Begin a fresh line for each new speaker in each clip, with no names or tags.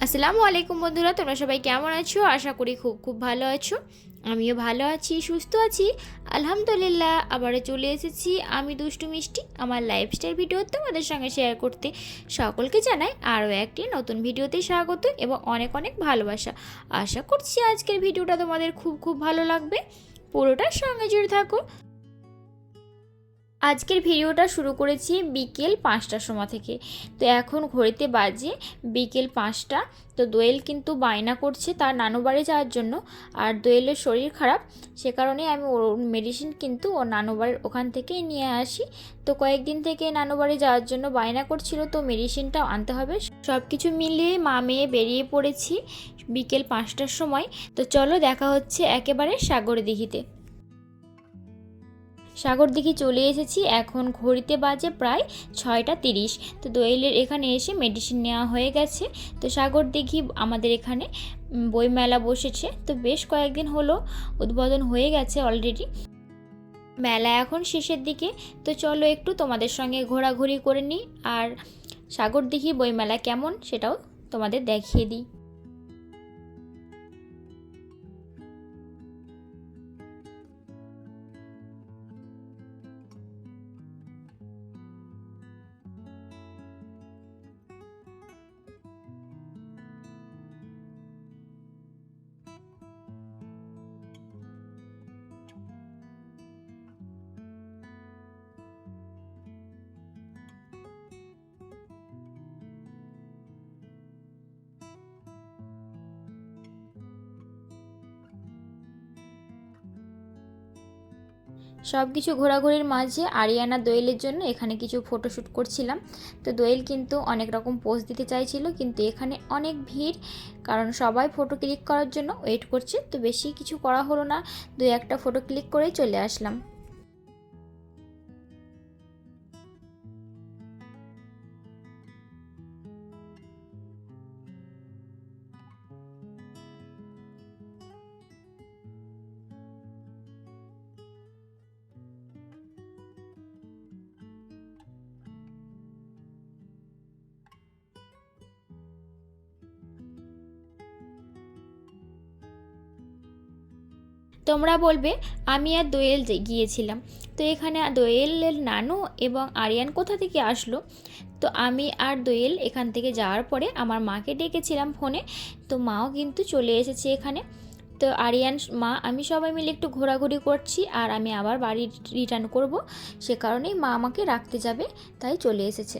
আসসালামু আলাইকুম বন্ধুরা, তোমরা সবাই কেমন আছো? আশা করি খুব খুব ভালো আছো। আমিও ভালো আছি, সুস্থ আছি, আলহামদুলিল্লাহ। আবারও চলে এসেছি আমি দুষ্টু মিষ্টি আমার লাইফস্টাইল ভিডিও তোমাদের সঙ্গে শেয়ার করতে। সকলকে জানাই আরও একটি নতুন ভিডিওতে স্বাগত এবং অনেক অনেক ভালোবাসা। আশা করছি আজকের ভিডিওটা তোমাদের খুব খুব ভালো লাগবে। পুরোটার সঙ্গে জুড়ে থাকো। আজকের ভিডিওটা শুরু করেছি বিকেল 5টার সময় থেকে। তো এখন ঘড়িতে বাজে বিকেল 5টা। তো দোয়েল কিন্তু বায়না করছে তার নানু বাড়ি যাওয়ার জন্য। আর দোয়েলের শরীর খারাপ, সে কারণে আমি ওর মেডিসিন কিন্তু ওর নানু বাড়ির ওখান থেকেই নিয়ে আসি। তো কয়েকদিন থেকে নানু বাড়ি যাওয়ার জন্য বায়না করছিল, তো মেডিসিনটাও আনতে হবে। সব কিছু মিলিয়ে মা মেয়ে বেরিয়ে পড়েছি বিকেল 5টার সময়। তো চলো দেখা হচ্ছে একেবারে সাগরদিঘিতে। সাগরদিঘি চলে এসেছি, এখন ঘড়িতে বাজে প্রায় 6টা 30। তো দোয়েলের এখানে এসে মেডিসিন নেওয়া হয়ে গেছে। তো সাগরদিঘি আমাদের এখানে বইমেলা বসেছে, তো বেশ কয়েকদিন হলো উদ্বোধন হয়ে গেছে অলরেডি। মেলা এখন শেষের দিকে। তো চলো একটু তোমাদের সঙ্গে ঘোরাঘুরি করে নিই, আর সাগরদিঘি বইমেলা কেমন সেটাও তোমাদের দেখিয়ে দিই। সব কিছু ঘোরাঘুরির মাঝে আরিয়ানা দোয়েলের জন্য এখানে কিছু ফটোশ্যুট করছিলাম। তো দোয়েল কিন্তু অনেক রকম পোজ দিতে চাইছিল, কিন্তু এখানে অনেক ভিড়, কারণ সবাই ফটো ক্লিক করার জন্য ওয়েট করছে। তো বেশি কিছু করা হলো না, 2-1টা ফটো ক্লিক করেই চলে আসলাম। তোমরা বলবে আমি আর দোয়েল গিয়েছিলাম, তো এখানে দোয়েলের নানু এবং আরিয়ান কোথা থেকে আসলো। তো আমি আর দোয়েল এখান থেকে যাওয়ার পরে আমার মাকে ডেকেছিলাম ফোনে, তো মাও কিন্তু চলে এসেছে এখানে। তো আরিয়ান মা আমি সবাই মিলে একটু ঘোরাঘুরি করছি, আর আমি আবার বাড়ি রিটার্ন করব, সে কারণেই মা আমাকে রাখতে যাবে, তাই চলে এসেছে।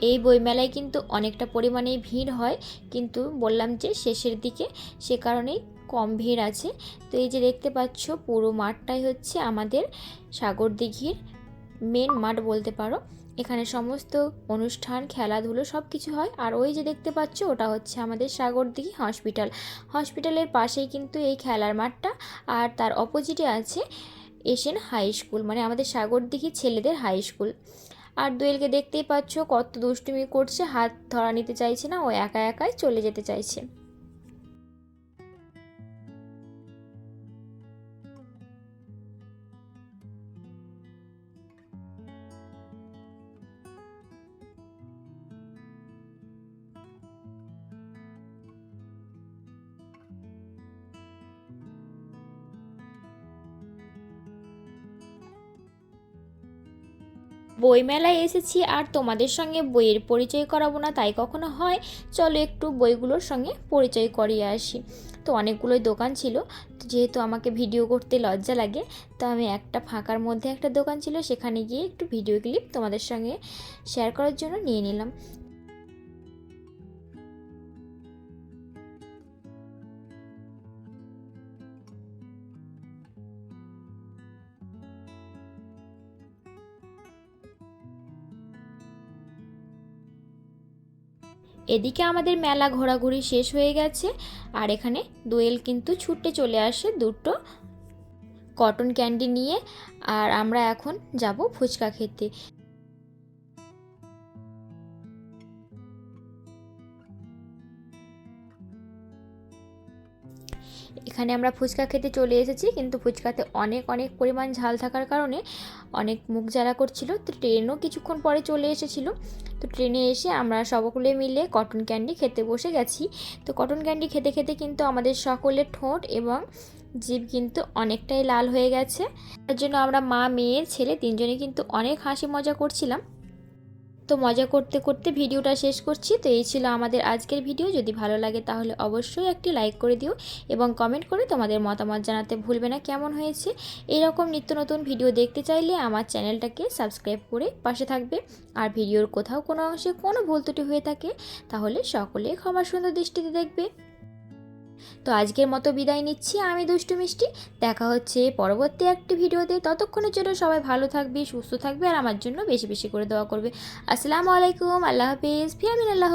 এই বইমেলায় কিন্তু অনেকটা পরিমাণেই ভিড় হয়, কিন্তু বললাম যে শেষের দিকে, সে কারণেই কম ভিড় আছে। তো এই যে দেখতে পাচ্ছ পুরো মাঠটাই হচ্ছে আমাদের সাগরদিঘির মেন মাঠ বলতে পারো। এখানে সমস্ত অনুষ্ঠান খেলাধুলো সব কিছু হয়। আর ওই যে দেখতে পাচ্ছ ওটা হচ্ছে আমাদের সাগরদিঘি হসপিটাল। হসপিটালের পাশেই কিন্তু এই খেলার মাঠটা, আর তার অপোজিটে আছে এশিয়ান হাই স্কুল, মানে আমাদের সাগরদিঘি ছেলেদের হাই স্কুল। আর দোয়েলকে দেখতেই পাচ্ছ কত দুষ্টুমি করছে, হাত ধরা নিতে চাইছে না, ও একা একাই চলে যেতে চাইছে। বইমেলায় এসেছি আর তোমাদের সঙ্গে বইয়ের পরিচয় করাবো না তাই কখনো হয়, চলো একটু বইগুলোর সঙ্গে পরিচয় করিয়ে আসি। তো অনেকগুলোই দোকান ছিল, তো যেহেতু আমাকে ভিডিও করতে লজ্জা লাগে, তো আমি একটা ফাঁকার মধ্যে একটা দোকান ছিল সেখানে গিয়ে একটু ভিডিও ক্লিপ তোমাদের সঙ্গে শেয়ার করার জন্য নিয়ে নিলাম। এদিকে আমাদের মেলা ঘোরাঘুরি শেষ হয়ে গেছে, আর এখানে দোয়েল কিন্তু ছুটে চলে আসে দুটো কটন ক্যান্ডি নিয়ে। আর আমরা এখন যাব ফুচকা খেতে। এখানে আমরা ফুচকা খেতে চলে এসেছি, কিন্তু ফুচকাতে অনেক অনেক পরিমাণ ঝাল থাকার কারণে অনেক মুখ জ্বালা করছিল। তো ট্রেনও কিছুক্ষণ পরে চলে এসেছিলো। তো ট্রেনে এসে আমরা সকলে মিলে কটন ক্যান্ডি খেতে বসে গেছি। তো কটন ক্যান্ডি খেতে খেতে কিন্তু আমাদের সকলের ঠোঁট এবং জিভ কিন্তু অনেকটাই লাল হয়ে গেছে। তার জন্য আমরা মা, মেয়ে, ছেলে তিনজনে কিন্তু অনেক হাসি মজা করছিলাম। তো মজা করতে করতে ভিডিওটা শেষ করছি। তো এই ছিল আমাদের আজকের ভিডিও। যদি ভালো লাগে তাহলে অবশ্যই একটি লাইক করে দিও এবং কমেন্ট করে তোমাদের মতামত জানাতে ভুলবে না কেমন হয়েছে। এরকম নিত্য নতুন ভিডিও দেখতে চাইলে আমার চ্যানেলটাকে সাবস্ক্রাইব করে পাশে থাকবে। আর ভিডিওর কোথাও কোনো অংশে কোনো ভুল ত্রুটি হয়ে থাকে তাহলে সকলে ক্ষমা সুন্দর দৃষ্টিতে দেখবে। তো আজকের মতো বিদায় নিচ্ছি আমি দুষ্টু মিষ্টি। দেখা হচ্ছে পরবর্তী একটি ভিডিওতে। ততক্ষণের জন্য সবাই ভালো থাকবে, সুস্থ থাকবে আর আমার জন্য বেশি বেশি করে দোয়া করবে। আসসালামু আলাইকুম, আল্লাহ হাফিজ, ফি আমিনাল্লাহ।